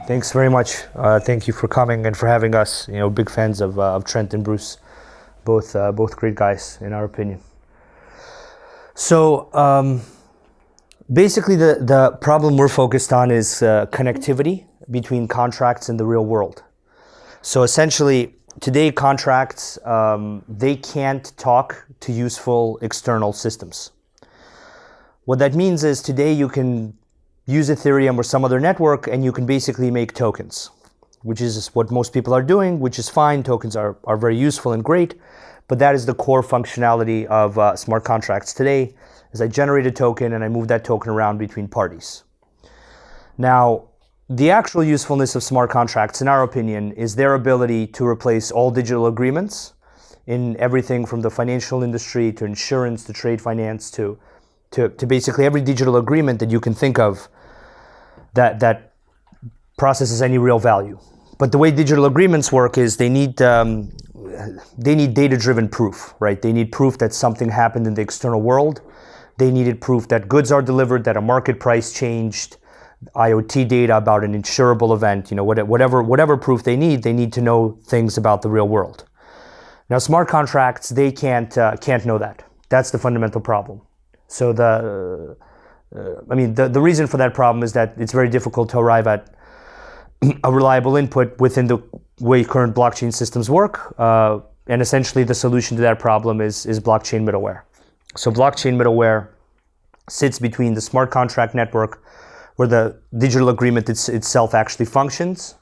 Thanks very much. Thank you for coming and for having us. Big fans of Trent and Bruce, both great guys in our opinion. So basically, the problem we're focused on is connectivity between contracts and the real world. So essentially, today contracts they can't talk to useful external systems. What that means is today you can use Ethereum or some other network and you can basically make tokens, which is what most people are doing, which is fine. Tokens are very useful and great, but that is the core functionality of smart contracts today, is I generate a token and I move that token around between parties. Now, the actual usefulness of smart contracts, in our opinion, is their ability to replace all digital agreements in everything from the financial industry to insurance to trade finance to basically every digital agreement that you can think of that processes any real value. But the way digital agreements work is they need data-driven proof, right? They need proof that something happened in the external world. They needed proof that goods are delivered, that a market price changed, IoT data about an insurable event, whatever proof they need to know things about the real world. Now, smart contracts, they can't know that. That's the fundamental problem. So the reason for that problem is that it's very difficult to arrive at a reliable input within the way current blockchain systems work. And essentially the solution to that problem is blockchain middleware. So blockchain middleware sits between the smart contract network, where the digital agreement itself actually functions,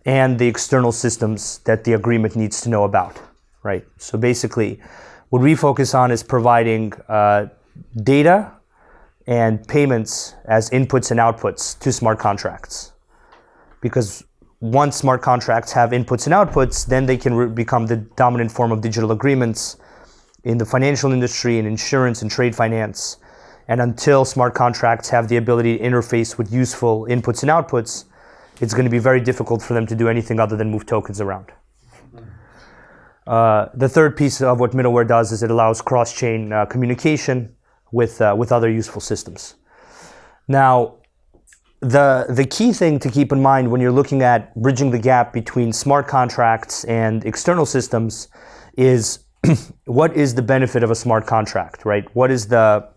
and the external systems that the agreement needs to know about, right? So basically, what we focus on is providing data and payments as inputs and outputs to smart contracts. Because once smart contracts have inputs and outputs, then they can become the dominant form of digital agreements in the financial industry, in insurance and trade finance. And until smart contracts have the ability to interface with useful inputs and outputs, it's going to be very difficult for them to do anything other than move tokens around. The third piece of what middleware does is it allows cross-chain communication with other useful systems. Now, the key thing to keep in mind when you're looking at bridging the gap between smart contracts and external systems is what is the benefit of a smart contract, right? What is the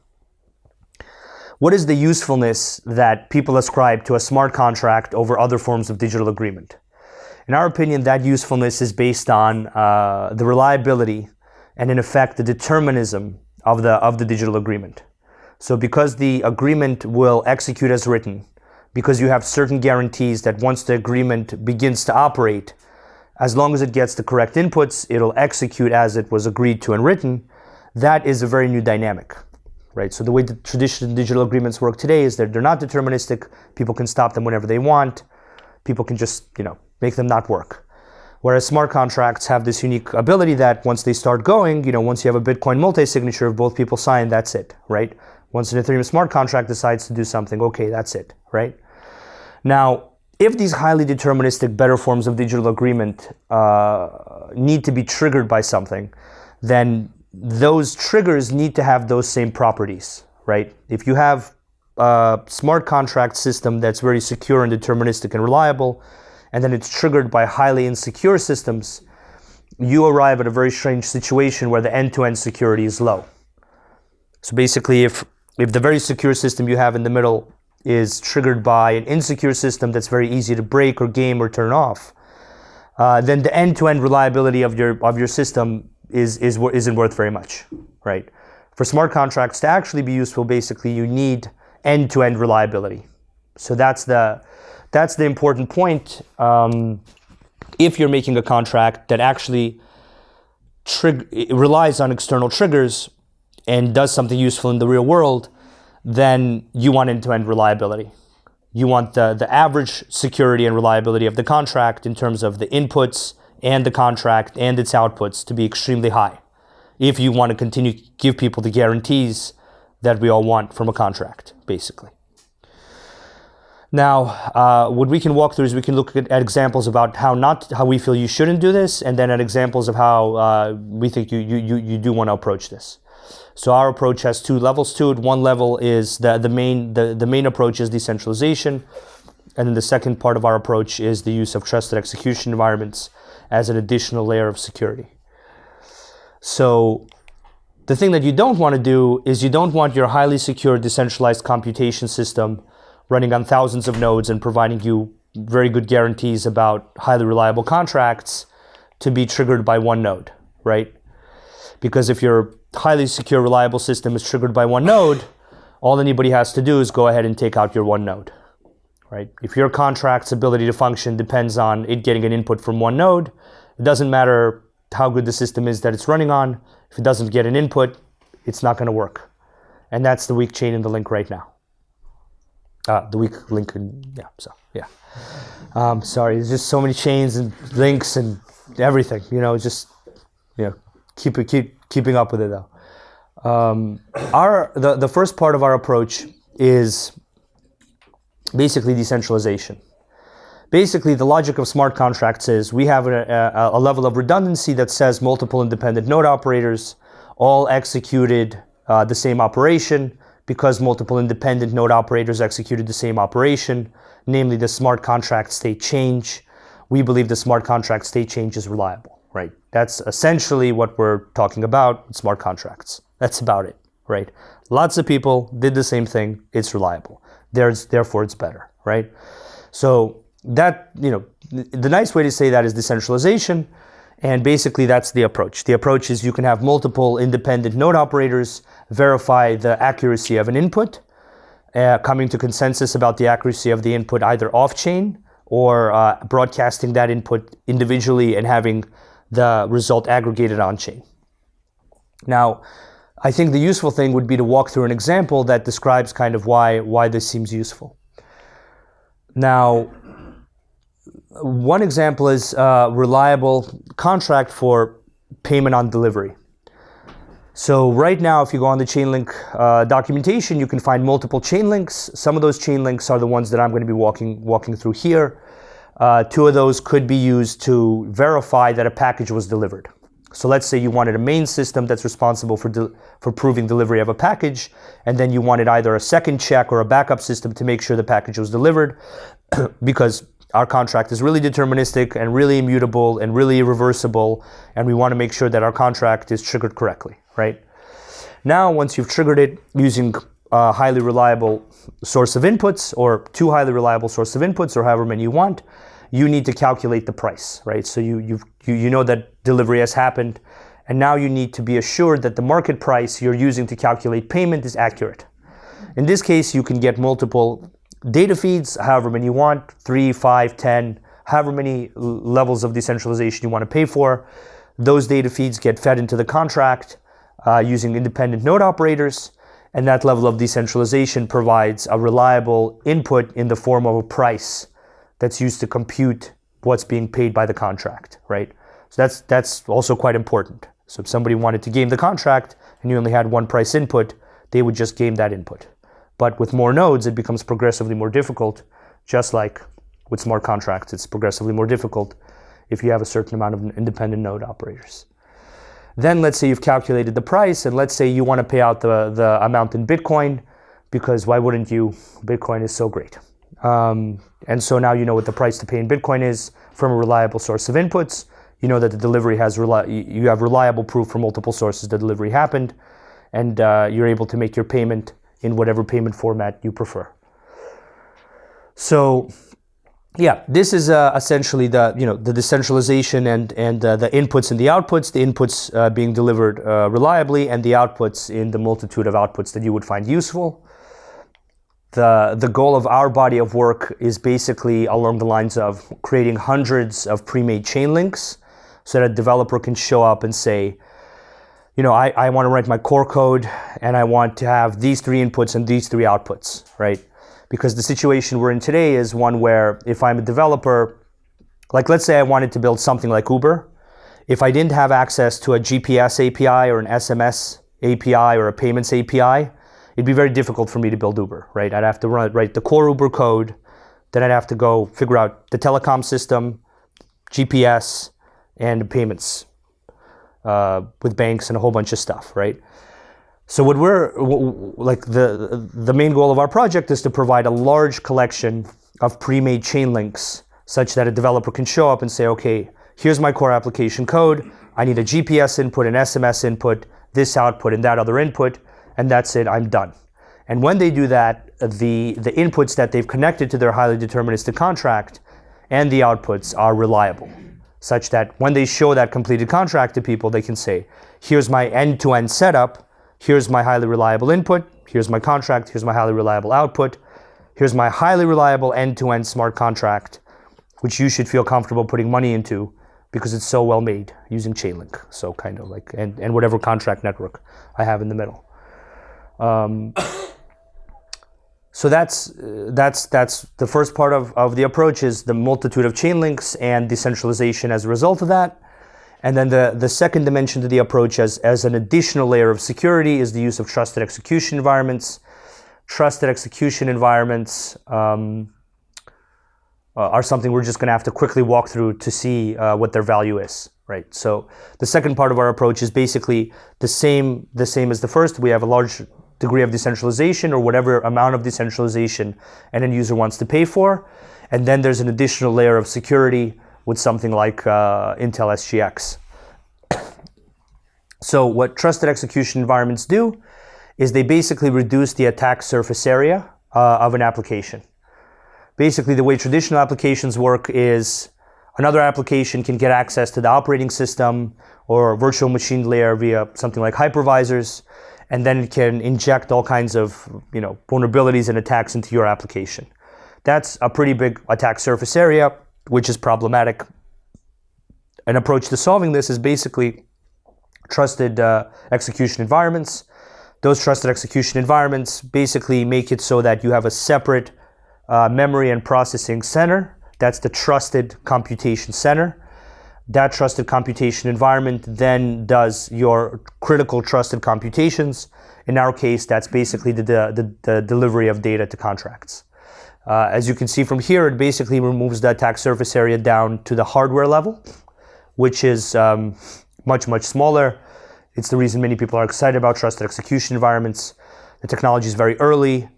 usefulness that people ascribe to a smart contract over other forms of digital agreement? In our opinion, that usefulness is based on the reliability and, in effect, the determinism of the digital agreement. So because the agreement will execute as written, because you have certain guarantees that once the agreement begins to operate, as long as it gets the correct inputs, it'll execute as it was agreed to and written, that is a very new dynamic, right? So the way the traditional digital agreements work today is that they're not deterministic. People can stop them whenever they want. People can just, make them not work. Whereas smart contracts have this unique ability that once they start going, once you have a Bitcoin multi-signature, if both people sign, that's it, right? Once an Ethereum smart contract decides to do something, okay, that's it, right? Now, if these highly deterministic, better forms of digital agreement need to be triggered by something, then those triggers need to have those same properties, right? If you have a smart contract system that's very secure and deterministic and reliable, and then it's triggered by highly insecure systems, you arrive at a very strange situation where the end-to-end security is low. So basically, if the very secure system you have in the middle is triggered by an insecure system that's very easy to break or game or turn off, then the end-to-end reliability of your system isn't worth very much, right? For smart contracts to actually be useful, basically you need end-to-end reliability. So that's the important point. If you're making a contract that actually relies on external triggers and does something useful in the real world, then you want end-to-end reliability. You want the average security and reliability of the contract in terms of the inputs and the contract and its outputs to be extremely high, if you want to continue to give people the guarantees that we all want from a contract, basically. Now, what we can walk through is we can look at examples about how we feel you shouldn't do this, and then at examples of how we think you do want to approach this. So our approach has two levels to it. One level is the main approach is decentralization, And then the second part of our approach is the use of trusted execution environments as an additional layer of security. So the thing that you don't want to do is you don't want your highly secure decentralized computation system running on thousands of nodes and providing you very good guarantees about highly reliable contracts to be triggered by one node, right? Because if your highly secure, reliable system is triggered by one node, all anybody has to do is go ahead and take out your one node, right? If your contract's ability to function depends on it getting an input from one node, it doesn't matter how good the system is that it's running on. If it doesn't get an input, it's not going to work. And that's the weak chain in the link right now. The weak link, sorry, there's just so many chains and links and everything, keeping up with it though. The first part of our approach is basically decentralization. Basically, the logic of smart contracts is we have a level of redundancy that says multiple independent node operators all executed the same operation because multiple independent node operators executed the same operation, namely the smart contract state change. We believe the smart contract state change is reliable, right? That's essentially what we're talking about with smart contracts. That's about it, right? Lots of people did the same thing. It's reliable. Therefore, it's better, right? So that, the nice way to say that is decentralization. And basically, that's the approach. The approach is you can have multiple independent node operators verify the accuracy of an input, coming to consensus about the accuracy of the input either off-chain or broadcasting that input individually and having the result aggregated on-chain. Now, I think the useful thing would be to walk through an example that describes kind of why this seems useful. Now, one example is a reliable contract for payment on delivery. So right now, if you go on the Chainlink documentation, you can find multiple chain links. Some of those chain links are the ones that I'm going to be walking through here. Two of those could be used to verify that a package was delivered. So let's say you wanted a main system that's responsible for proving delivery of a package, and then you wanted either a second check or a backup system to make sure the package was delivered, because our contract is really deterministic and really immutable and really irreversible, and we want to make sure that our contract is triggered correctly, right? Now, once you've triggered it using a highly reliable source of inputs or two highly reliable source of inputs or however many you want, you need to calculate the price, right? So you know that delivery has happened, and now you need to be assured that the market price you're using to calculate payment is accurate. In this case, you can get multiple data feeds, however many you want, 3, 5, 10, however many levels of decentralization you want to pay for. Those data feeds get fed into the contract using independent node operators, and that level of decentralization provides a reliable input in the form of a price that's used to compute what's being paid by the contract, right? So that's also quite important. So if somebody wanted to game the contract and you only had one price input, they would just game that input. But with more nodes, it becomes progressively more difficult, just like with smart contracts, it's progressively more difficult if you have a certain amount of independent node operators. Then let's say you've calculated the price, and let's say you want to pay out the amount in Bitcoin, because why wouldn't you? Bitcoin is so great. And so now you know what the price to pay in Bitcoin is from a reliable source of inputs. You know that the delivery you have reliable proof from multiple sources the delivery happened, and you're able to make your payment in whatever payment format you prefer. So, yeah, this is essentially the decentralization and the inputs and the outputs. The inputs being delivered reliably, and the outputs in the multitude of outputs that you would find useful. The goal of our body of work is basically along the lines of creating hundreds of pre-made chain links so that a developer can show up and say, I want to write my core code and I want to have these 3 inputs and these 3 outputs, right? Because the situation we're in today is one where if I'm a developer, like let's say I wanted to build something like Uber, if I didn't have access to a GPS API or an SMS API or a payments API, it'd be very difficult for me to build Uber, right? I'd have to write the core Uber code, then I'd have to go figure out the telecom system, GPS, and payments with banks and a whole bunch of stuff, right? So what the main goal of our project is to provide a large collection of pre-made chain links such that a developer can show up and say, okay, here's my core application code. I need a GPS input, an SMS input, this output, and that other input, and that's it, I'm done. And when they do that, the inputs that they've connected to their highly deterministic contract and the outputs are reliable, such that when they show that completed contract to people, they can say, here's my end-to-end setup, here's my highly reliable input, here's my contract, here's my highly reliable output, here's my highly reliable end-to-end smart contract, which you should feel comfortable putting money into because it's so well made using Chainlink. So kind of like, and whatever contract network I have in the middle. So that's the first part of the approach, is the multitude of chain links and decentralization as a result of that. And then the second dimension to the approach as an additional layer of security is the use of trusted execution environments. Trusted execution environments are something we're just going to have to quickly walk through to see what their value is, right? So the second part of our approach is basically the same as the first. We have a large degree of decentralization, or whatever amount of decentralization an end user wants to pay for. And then there's an additional layer of security with something like Intel SGX. So what trusted execution environments do is they basically reduce the attack surface area of an application. Basically, the way traditional applications work is another application can get access to the operating system or virtual machine layer via something like hypervisors, and then it can inject all kinds of vulnerabilities and attacks into your application. That's a pretty big attack surface area, which is problematic. An approach to solving this is basically trusted execution environments. Those trusted execution environments basically make it so that you have a separate memory and processing center. That's the trusted computation center. That trusted computation environment then does your critical trusted computations. In our case, that's basically the delivery of data to contracts. As you can see from here, it basically removes the attack surface area down to the hardware level, which is much, much smaller. It's the reason many people are excited about trusted execution environments. The technology is very early.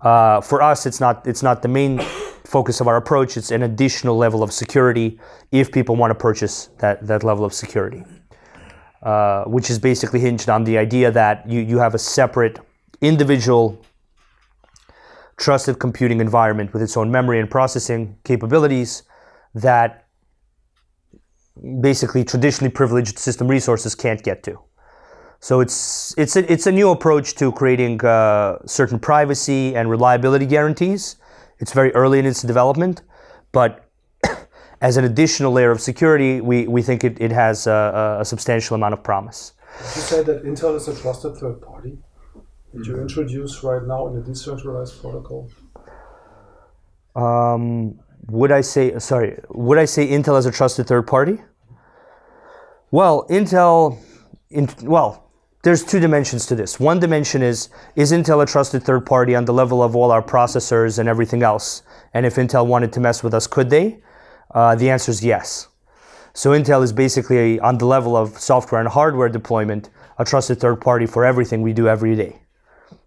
For us, it's not the main focus of our approach. It's an additional level of security if people want to purchase that level of security, which is basically hinged on the idea that you have a separate individual trusted computing environment with its own memory and processing capabilities that basically traditionally privileged system resources can't get to. So it's a new approach to creating certain privacy and reliability guarantees. It's very early in its development, but as an additional layer of security, we think it has a substantial amount of promise. You said that Intel is a trusted third party that you introduce right now in a decentralized protocol. Would I say Intel is a trusted third party? Well, there's two dimensions to this. One dimension is Intel a trusted third party on the level of all our processors and everything else? And if Intel wanted to mess with us, could they? The answer is yes. So Intel is basically on the level of software and hardware deployment, a trusted third party for everything we do every day.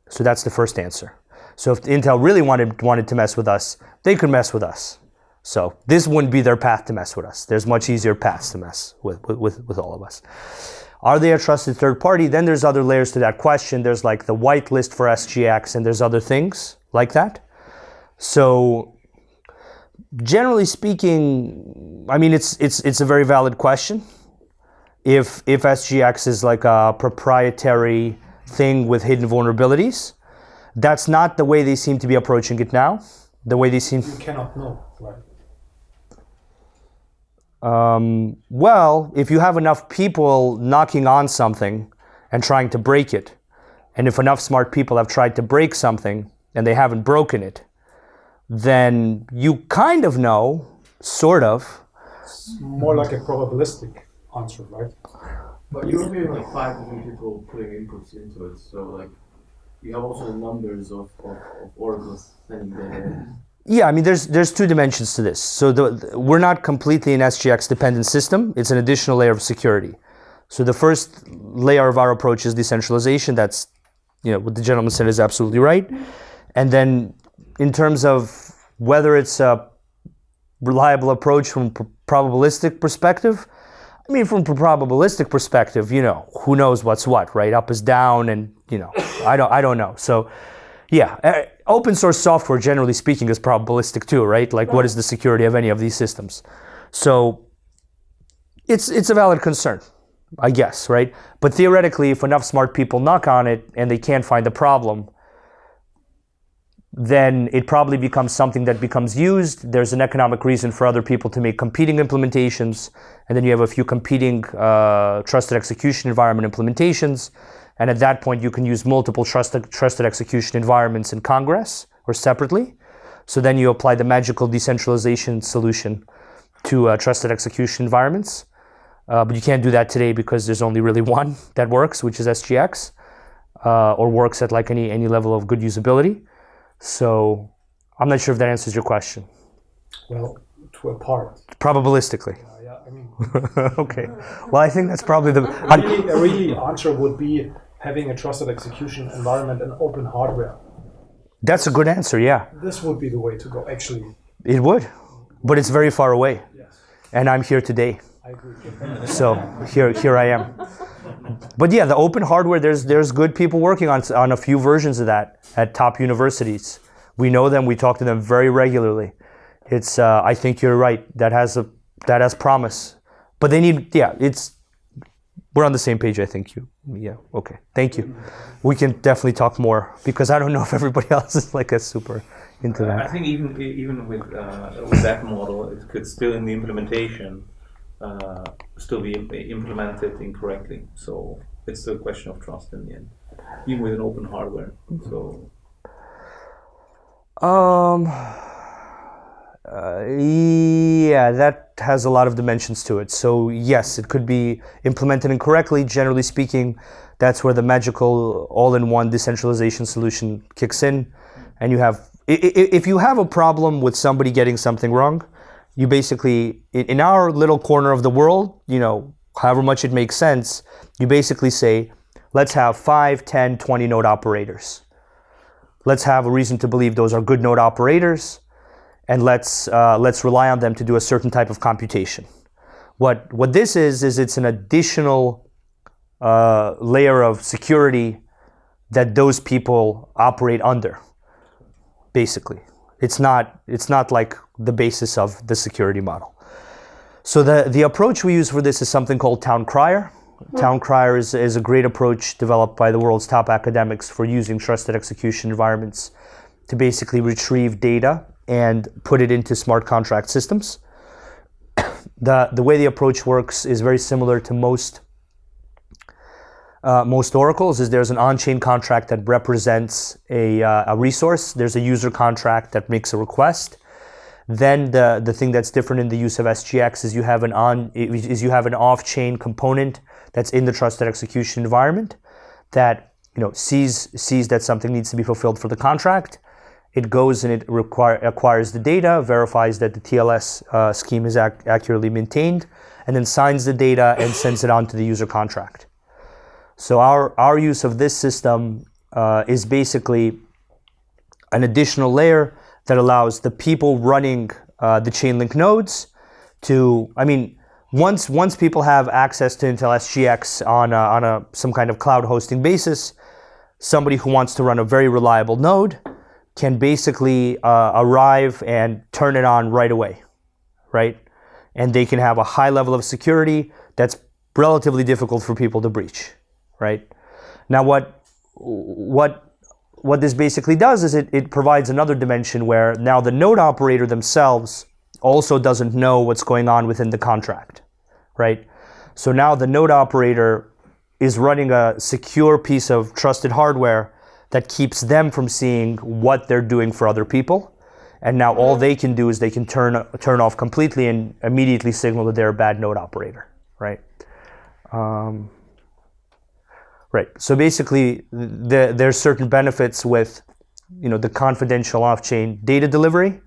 So that's the first answer. So if Intel really wanted to mess with us, they could mess with us. So this wouldn't be their path to mess with us. There's much easier paths to mess with all of us. Are they a trusted third party? Then there's other layers to that question. There's like the whitelist for SGX, and there's other things like that. So generally speaking, I mean, it's a very valid question. If SGX is like a proprietary thing with hidden vulnerabilities, that's not the way they seem to be approaching it now. The way they seem... You cannot know, right? Well, if you have enough people knocking on something and trying to break it, and if enough smart people have tried to break something and they haven't broken it, then you kind of know, sort of. It's more like a probabilistic answer, right? But you're hearing like 5 different people putting inputs into it, so like you have also the numbers of oracles sending data. Yeah, I mean, there's two dimensions to this. So we're not completely an SGX dependent system. It's an additional layer of security. So the first layer of our approach is decentralization. That's, what the gentleman said is absolutely right. And then in terms of Whether it's a reliable approach from probabilistic perspective, I mean, from a probabilistic perspective, who knows what's what, right? Up is down, and I don't know. So, yeah, open source software, generally speaking, is probabilistic too, right? Like, what is the security of any of these systems? So, it's a valid concern, I guess, right? But theoretically, if enough smart people knock on it and they can't find the problem, then it probably becomes something that becomes used. There's an economic reason for other people to make competing implementations, and then you have a few competing trusted execution environment implementations, and at that point you can use multiple trusted execution environments in Congress or separately. So then you apply the magical decentralization solution to trusted execution environments. But you can't do that today because there's only really one that works, which is SGX, or works at like any level of good usability. So I'm not sure if that answers your question. Well, to a part. Probabilistically. Yeah, I mean. Okay. Well, I think that's probably the... A really answer would be having a trusted execution environment and open hardware. That's a good answer, yeah. This would be the way to go, actually. It would, but it's very far away. Yes. And I'm here today. I agree. So here I am. But yeah, the open hardware, there's good people working on a few versions of that at top universities. We know them, we talk to them very regularly. It's I think you're right. That has promise. But they need, we're on the same page, I think. Okay. Thank you. We can definitely talk more because I don't know if everybody else is like a super into that. I think even with that model, it could still in the implementation still be implemented incorrectly. So it's a question of trust in the end, even with an open hardware. So. Yeah, that has a lot of dimensions to it. So yes, it could be implemented incorrectly. Generally speaking, that's where the magical all-in-one decentralization solution kicks in. And you have, if you have a problem with somebody getting something wrong, you basically, in our little corner of the world, however much it makes sense, you basically say, let's have 5, 10, 20 node operators. Let's have a reason to believe those are good node operators, and let's rely on them to do a certain type of computation. What this is it's an additional layer of security that those people operate under, basically. It's not like the basis of the security model. So the approach we use for this is something called Town Crier. Town Crier is a great approach developed by the world's top academics for using trusted execution environments to basically retrieve data and put it into smart contract systems. The way the approach works is very similar to most oracles. Is there's an on-chain contract that represents a resource. There's a user contract that makes a request. Then the thing that's different in the use of SGX is you have an off-chain component that's in the trusted execution environment that sees that something needs to be fulfilled for the contract. It goes and it acquires the data, verifies that the TLS scheme is accurately maintained, and then signs the data and sends it on to the user contract. So our use of this system is basically an additional layer that allows the people running the Chainlink nodes to, once people have access to Intel SGX on some kind of cloud hosting basis, somebody who wants to run a very reliable node can basically arrive and turn it on right away, right? And they can have a high level of security that's relatively difficult for people to breach, right? Now what this basically does is it provides another dimension where now the node operator themselves also doesn't know what's going on within the contract, right? So now the node operator is running a secure piece of trusted hardware that keeps them from seeing what they're doing for other people. And now all they can do is they can turn off completely and immediately signal that they're a bad node operator, right? Right. So basically, there's certain benefits with, the confidential off-chain data delivery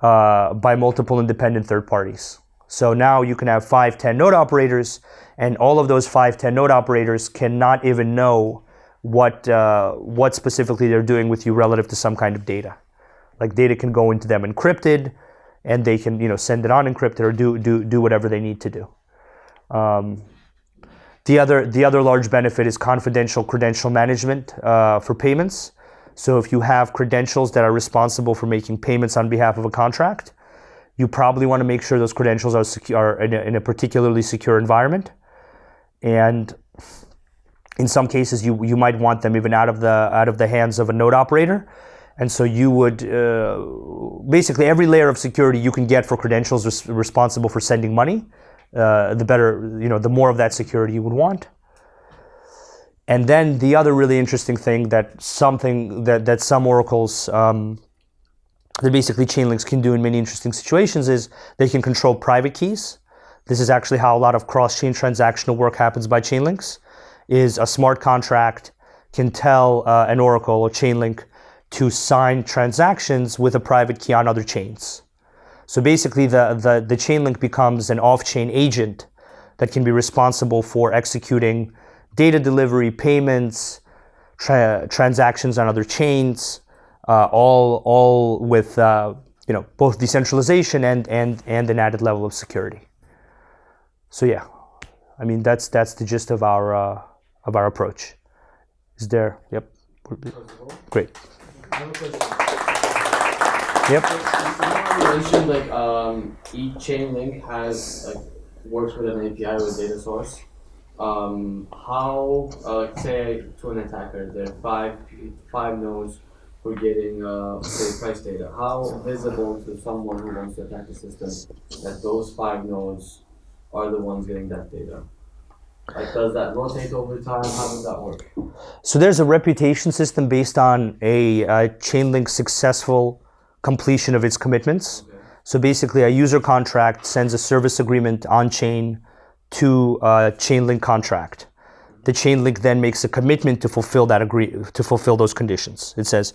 by multiple independent third parties. So now you can have 5, 10 node operators, and all of those 5, 10 node operators cannot even know what specifically they're doing with you relative to some kind of data, Like data can go into them encrypted, and they can send it unencrypted or do whatever they need to do. The other large benefit is confidential credential management for payments. So if you have credentials that are responsible for making payments on behalf of a contract, you probably want to make sure those credentials are secure in a particularly secure environment. And in some cases, you might want them even out of the hands of a node operator. And so you would basically every layer of security you can get for credentials responsible for sending money, the better, the more of that security you would want. And then the other really interesting thing that some oracles, that basically Chainlinks can do in many interesting situations is they can control private keys. This is actually how a lot of cross-chain transactional work happens by Chainlinks, is a smart contract can tell an oracle or Chainlink to sign transactions with a private key on other chains. So basically the Chainlink becomes an off-chain agent that can be responsible for executing data delivery, payments, transactions on other chains, all with both decentralization and an added level of security. So yeah, I mean that's the gist of our approach. Is there? Yep. Great. I have a question. Yep. You mentioned each Chainlink has works with an API with a data source. How say to an attacker, there are five nodes for getting say price data. How visible to someone who wants to attack the system that those 5 nodes are the ones getting that data? Does that rotate over time? How does that work? So there's a reputation system based on a Chainlink successful completion of its commitments. Okay. So basically a user contract sends a service agreement on chain to a Chainlink contract. The Chainlink then makes a commitment to fulfill those conditions. It says,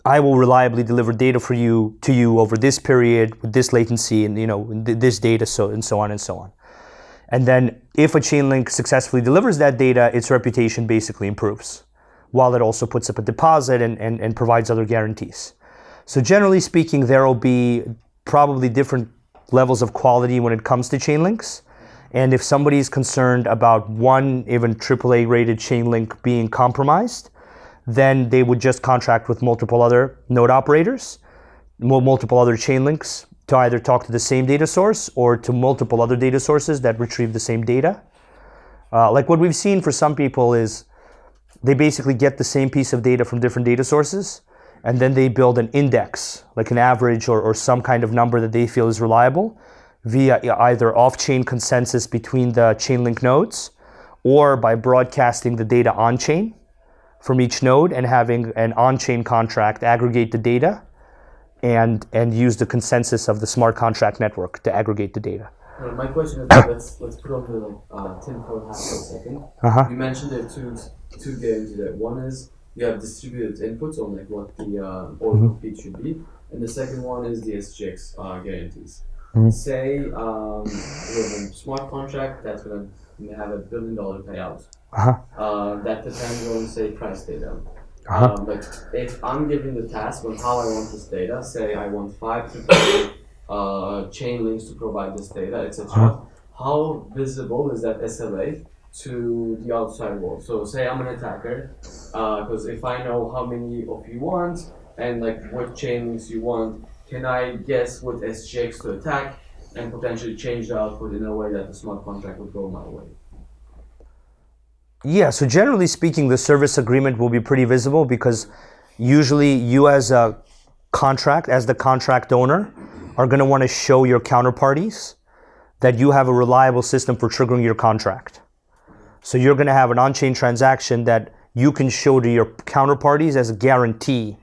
I will reliably deliver data to you over this period with this latency and this data, and so on and so on. And then if a Chainlink successfully delivers that data, its reputation basically improves, while it also puts up a deposit and provides other guarantees. So generally speaking, there will be probably different levels of quality when it comes to Chainlinks. And if somebody is concerned about one even AAA rated Chainlink being compromised, then they would just contract with multiple other node operators, multiple other Chainlinks to either talk to the same data source or to multiple other data sources that retrieve the same data. Like what we've seen for some people is they basically get the same piece of data from different data sources, and then they build an index, like an average or some kind of number that they feel is reliable, via either off-chain consensus between the Chainlink nodes or by broadcasting the data on-chain from each node and having an on-chain contract aggregate the data and use the consensus of the smart contract network to aggregate the data. My question is, let's put on the tinfoil hat for a second. Uh-huh. You mentioned there are two guarantees there. One is you have distributed inputs on what the Oracle feed should be, and the second one is the SGX guarantees. Mm-hmm. Say we have a smart contract that's going to have $1 billion payout. Uh-huh. That depends on, say, price data. Uh-huh. But if I'm given the task on how I want this data, say I want 5 Chainlinks to provide this data, etc. Uh-huh. How visible is that SLA to the outside world? So say I'm an attacker, because if I know how many of you want and what Chainlinks you want, can I guess what SGX to attack and potentially change the output in a way that the smart contract would go my way? Yeah, so generally speaking, the service agreement will be pretty visible because usually you as the contract owner, are going to want to show your counterparties that you have a reliable system for triggering your contract. So you're going to have an on-chain transaction that you can show to your counterparties as a guarantee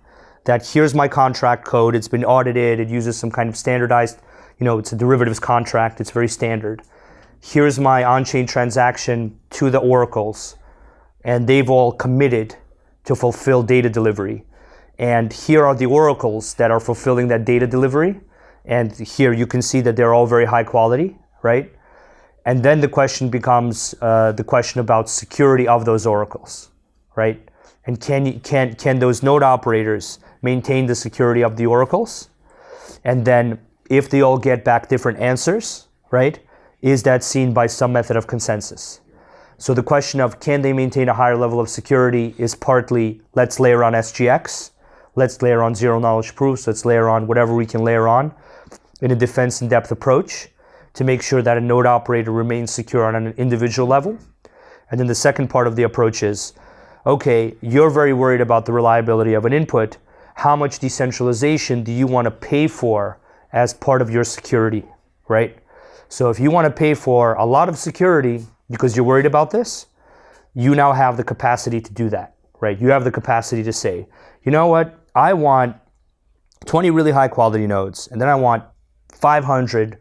that here's my contract code, it's been audited, it uses some kind of standardized, it's a derivatives contract, it's very standard. Here's my on-chain transaction to the oracles, and they've all committed to fulfill data delivery. And here are the oracles that are fulfilling that data delivery. And here you can see that they're all very high quality, right? And then the question becomes the question about security of those oracles, right? And can those node operators maintain the security of the oracles? And then if they all get back different answers, right, is that seen by some method of consensus? So the question of can they maintain a higher level of security is partly let's layer on SGX, let's layer on zero knowledge proofs, let's layer on whatever we can layer on in a defense in depth approach to make sure that a node operator remains secure on an individual level. And then the second part of the approach is, okay, you're very worried about the reliability of an input. How much decentralization do you want to pay for as part of your security, right? So if you want to pay for a lot of security because you're worried about this, you now have the capacity to do that, right? You have the capacity to say, you know what, I want 20 really high quality nodes, and then I want 500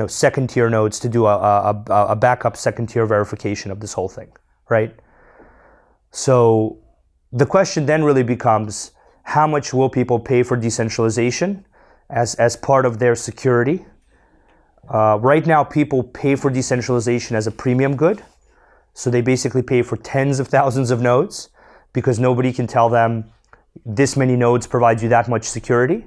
second tier nodes to do a backup second tier verification of this whole thing, right? So the question then really becomes, how much will people pay for decentralization as part of their security? Right now, people pay for decentralization as a premium good. So they basically pay for tens of thousands of nodes because nobody can tell them this many nodes provide you that much security.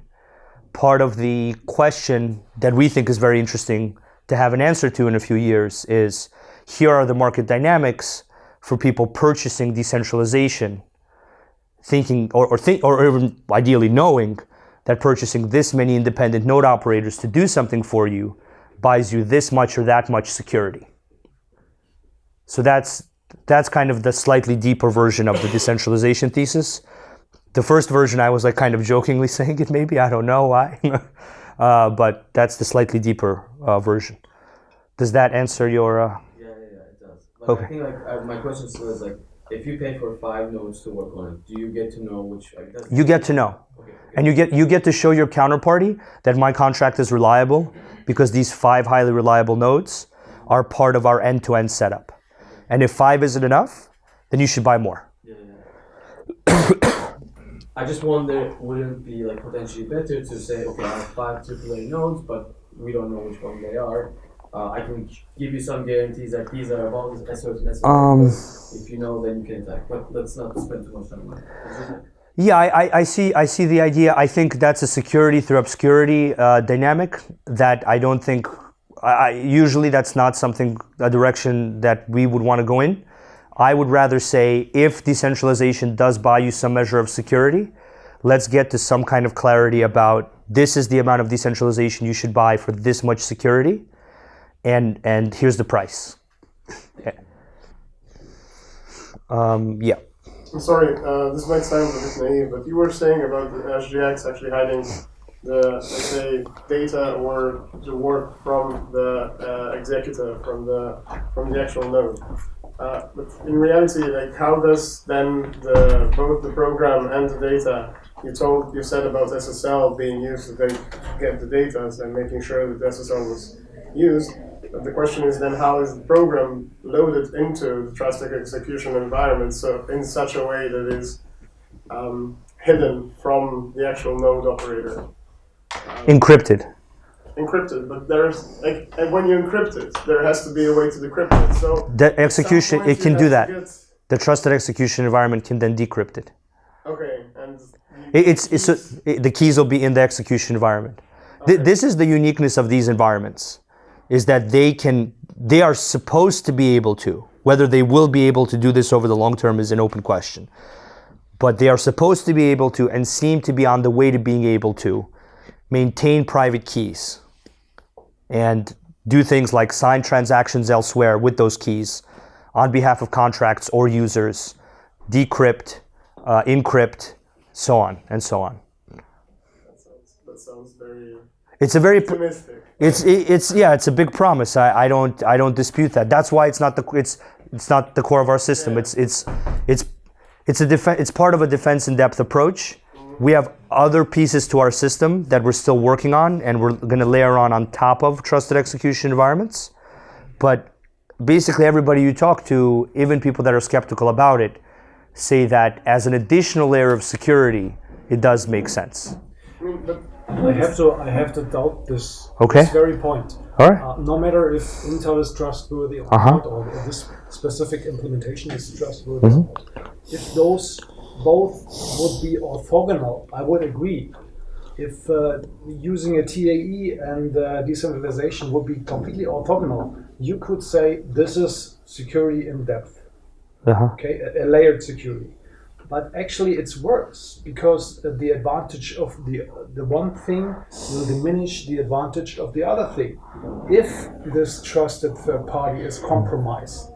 Part of the question that we think is very interesting to have an answer to in a few years is, here are the market dynamics for people purchasing decentralization, thinking or even ideally knowing that purchasing this many independent node operators to do something for you buys you this much or that much security. So that's kind of the slightly deeper version of the decentralization thesis. The first version I was like kind of jokingly saying it maybe, I don't know why, but that's the slightly deeper version. Does that answer your... Yeah, it does. But Okay. I think my question still is like, if you pay for 5 nodes to work on it, do you get to know which... You get to know. Okay. And you get to show your counterparty that my contract is reliable because these 5 highly reliable nodes are part of our end-to-end setup. And if 5 isn't enough, then you should buy more. Yeah. I just wonder, wouldn't it be like potentially better to say, okay, I have 5 AAA nodes, but we don't know which one they are. I can give you some guarantees that these are about a certain if you know, then you can attack. But let's not spend too much time on it. Yeah, I see the idea. I think that's a security through obscurity dynamic that I don't think, usually that's not a direction that we would want to go in. I would rather say if decentralization does buy you some measure of security, let's get to some kind of clarity about this is the amount of decentralization you should buy for this much security, and here's the price. Yeah. I'm sorry, this might sound a bit naive, but you were saying about the SGX actually hiding the, let's say, data or the work from the executor, from the actual node. But in reality, like, how does then both the program and the data, you said about SSL being used to then get the data and making sure that the SSL was used. But the question is then, how is the program loaded into the trusted execution environment so in such a way that is hidden from the actual node operator? Encrypted. Encrypted, but there's like, and when you encrypt it, there has to be a way to decrypt it. So The execution, it can do that. Get, The trusted execution environment can then decrypt it. okay, and The keys will be in the execution environment. Okay. This is the uniqueness of these environments, is that they are supposed to be able to. Whether they will be able to do this over the long term is an open question. But they are supposed to be able to, and seem to be on the way to being able to, maintain private keys and do things like sign transactions elsewhere with those keys on behalf of contracts or users, decrypt, encrypt, so on and so on. that sounds very It's a very optimistic. it's a big promise. I don't dispute that. That's why it's not the core of our system. Yeah. It's part of a defense in depth approach. We have other pieces to our system that we're still working on, and we're going to layer on top of trusted execution environments. But basically everybody you talk to, even people that are skeptical about it, say that as an additional layer of security, it does make sense. I mean, but I have to doubt this, Okay. this very point. All right. No matter if Intel is trustworthy or not, or this specific implementation is trustworthy, if those both would be orthogonal, I would agree. If using a TAE and decentralization would be completely orthogonal, you could say this is security in depth, okay, a layered security. But actually it's worse, because the advantage of the one thing will diminish the advantage of the other thing. If this trusted third party is compromised.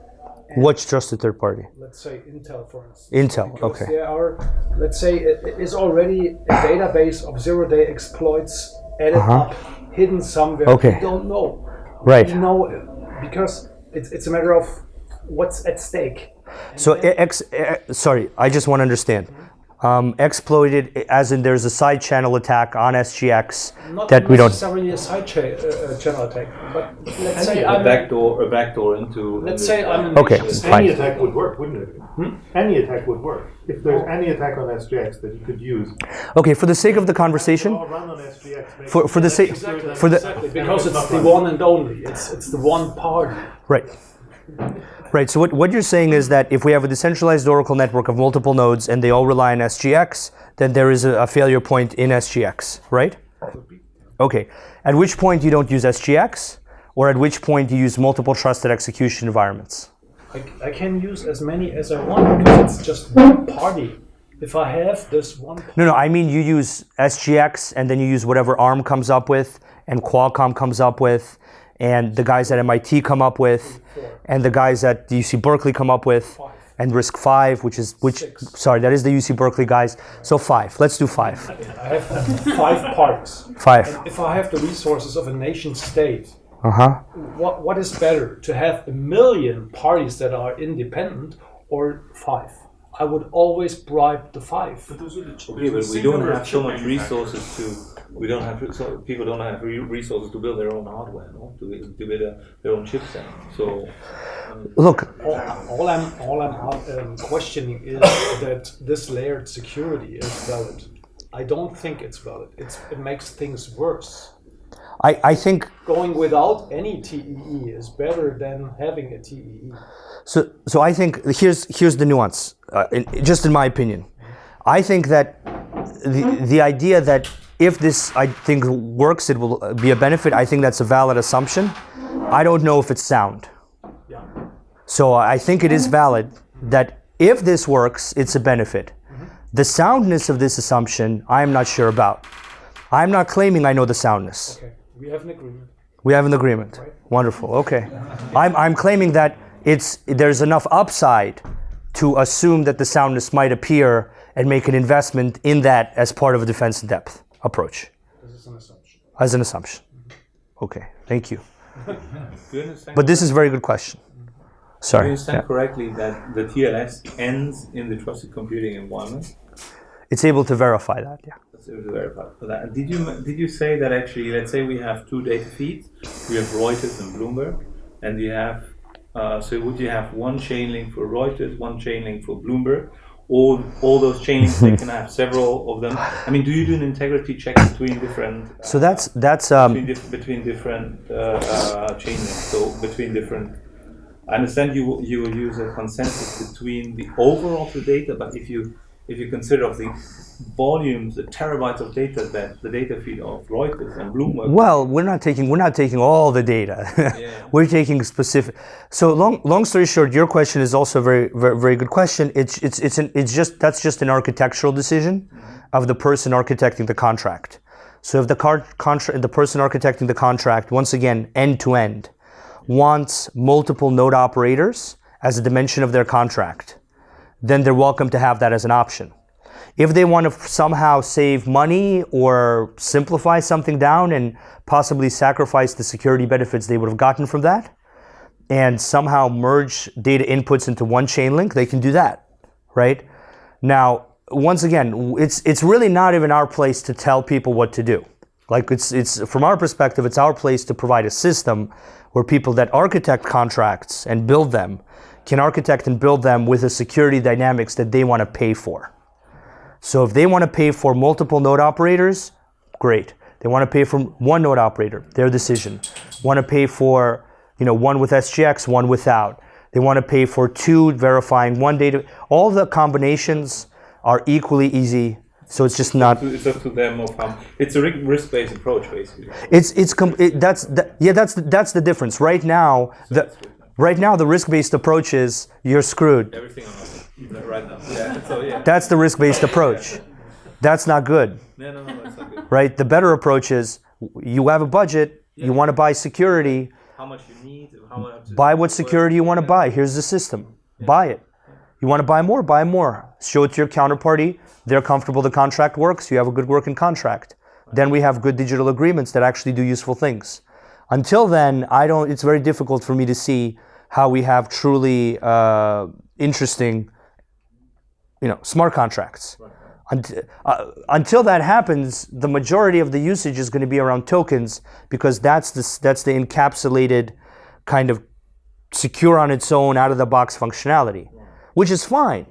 Which trusted third party? Let's say Intel, for instance. Intel, Because okay. there are, let's say, it is already a database of zero-day exploits added up, hidden somewhere. Okay. We don't know. Right. We know because it's a matter of what's at stake. So, sorry, I just want to understand. Exploited, as in there's a side channel attack on SGX Not that we don't. necessarily a side channel attack, but let's say a backdoor into. Let's say I'm Okay, fine. Any attack would work, wouldn't it? Any attack would work. If there's any attack on SGX that you could use. Okay, for the sake of the conversation, All run on SGX. for the sake, for the because it's the one and only. It's the one party. right. Right, so what you're saying is that if we have a decentralized Oracle network of multiple nodes and they all rely on SGX, then there is a failure point in SGX, right? Okay, at which point you don't use SGX, or at which point you use multiple trusted execution environments? I can use as many as I want because it's just one party. If I have this one party, No, I mean you use SGX and then you use whatever ARM comes up with and Qualcomm comes up with and the guys at MIT come up with and the guys at the UC Berkeley come up with and RISC-V, that is the UC Berkeley guys. So 5, let's do 5. I have 5 parties. 5. And if I have the resources of a nation state, Uh-huh. what is better, to have 1 million parties that are independent or 5? I would always bribe the 5. Okay, but we don't have so much resources people don't have resources to build their own hardware, no? To build their own chipset. So Look, All I'm questioning is that this layered security is valid. I don't think it's valid. It makes things worse. I think Going without any TEE is better than having a TEE. so. I think here's the nuance. Just in my opinion, I think that the idea that if this works, it will be a benefit. I think that's a valid assumption. I don't know if it's sound. Yeah. So I think it is valid that if this works, it's a benefit. The soundness of this assumption, I am not sure about. I'm not claiming I know the soundness. Okay. We have an agreement. We have an agreement. Wonderful. Okay. I'm claiming that there's enough upside to assume that the soundness might appear and make an investment in that as part of a defense in depth approach. This is an assumption. As an assumption. Okay. Thank you. do you understand? But this is a very good question. Do you Sorry. understand correctly that the TLS ends in the trusted computing environment? It's able to verify that. Yeah. That's able to verify for that. And did you say that actually, let's say we have 2 data feeds, we have Reuters and Bloomberg, and you have so would you have one Chainlink for Reuters, one Chainlink for Bloomberg, all those chains they can have several of them? I mean, do you do an integrity check between different? So that's between different chainlinks. So between different. I understand you will use a consensus between the overall of the data, but if you consider of the volumes, the terabytes of data that the data feed of Reuters and Bloomberg. well, we're not taking all the data. We're taking specific. So long story short, your question is also a very very, very good question. That's just an architectural decision of the person architecting the contract. So if the person architecting the contract, once again end to end, wants multiple node operators as a dimension of their contract, then they're welcome to have that as an option. If they want to somehow save money or simplify something down and possibly sacrifice the security benefits they would have gotten from that and somehow merge data inputs into one chain link, they can do that, right? Now, once again, it's really not even our place to tell people what to do. Like it's from our perspective, it's our place to provide a system where people that architect contracts and build them can architect and build them with the security dynamics that they want to pay for. So if they want to pay for multiple node operators, great. They want to pay for one node operator, their decision. Want to pay for, one with SGX, one without. They want to pay for 2 verifying one data. All the combinations are equally easy. So it's just not. It's up to them of how. It's a risk-based approach, basically. That's the difference. Right now, the risk-based approach is you're screwed. Everything on us right now. Yeah. So yeah. That's the risk-based approach. That's not good. No, that's not good. Right? The better approach is you have a budget, you want to buy security, How much you need? How much? buy what security you want to buy. Here's the system. Buy it. You want to buy more? Buy more. Show it to your counterparty. They're comfortable the contract works. You have a good working contract. Then we have good digital agreements that actually do useful things. Until then, it's very difficult for me to see how we have truly interesting, smart contracts. Until that happens, the majority of the usage is going to be around tokens, because that's the encapsulated kind of secure on its own, out of the box functionality, which is fine,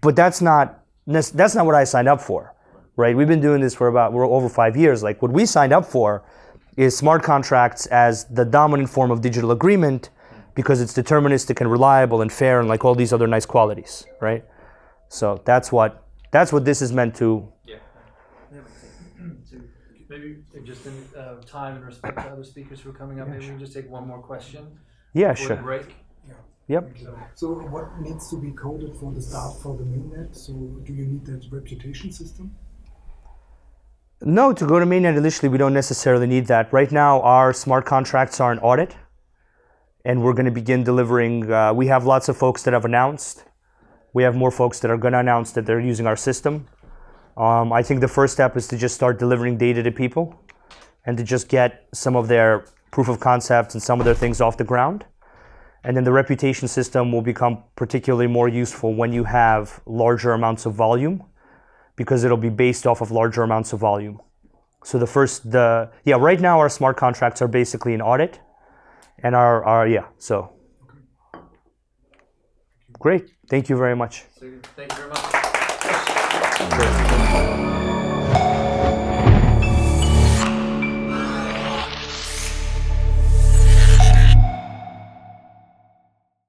but that's not what I signed up for, right? We've been doing this for we're over 5 years. Like, what we signed up for is smart contracts as the dominant form of digital agreement, because it's deterministic and reliable and fair and like all these other nice qualities, right? So that's what this is meant to. Yeah. So maybe just in time and respect to other speakers who are coming up, maybe we can just take one more question. Yeah, before sure. the break. Yep. So what needs to be coded for the start for the mainnet? So do you need that reputation system? No, to go to mainnet initially, we don't necessarily need that. Right now, our smart contracts are in audit, and we're going to begin delivering. We have lots of folks that have announced. We have more folks that are going to announce that they're using our system. I think the first step is to just start delivering data to people and to just get some of their proof of concepts and some of their things off the ground. And then the reputation system will become particularly more useful when you have larger amounts of volume, because it'll be based off of larger amounts of volume. So right now our smart contracts are basically in audit, and so. Great, thank you very much. So, thank you very much.